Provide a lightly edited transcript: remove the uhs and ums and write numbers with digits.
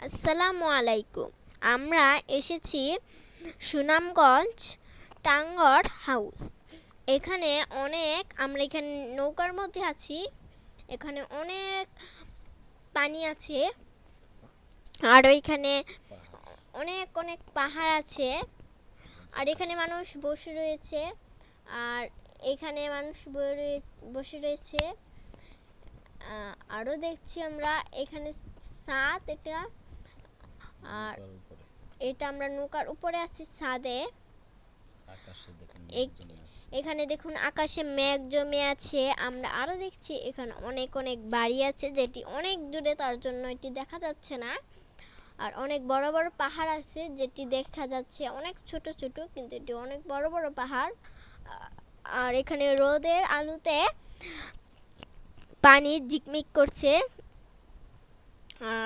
আসসালামু আলাইকুম। আমরা এসেছি সুনামগঞ্জ টাঙ্গর হাউস। এখানে আমরা এখানে নৌকার মধ্যে আছি। এখানে অনেক পানি আছে, আর ওইখানে অনেক অনেক পাহাড় আছে। আর এখানে মানুষ বসে রয়েছে, আর এখানে মানুষ বসে রয়েছে। আরও দেখছি আমরা এখানে ছাদ, আর এটা আমরা নৌকার উপরে আছি ছাদে। এখানে দেখুন আকাশে মেঘ জমে আছে। আমরা আরো দেখছি এখানে অনেক অনেক বাড়ি আছে, যেটি অনেক দূরে, তার জন্য এটি দেখা যাচ্ছে না। আর অনেক বড় বড় পাহাড় আছে, যেটি দেখা যাচ্ছে অনেক ছোট ছোট, কিন্তু এটি অনেক বড় বড় পাহাড়। আর এখানে রোদের আলোতে পানি ঝিকমিক করছে। আর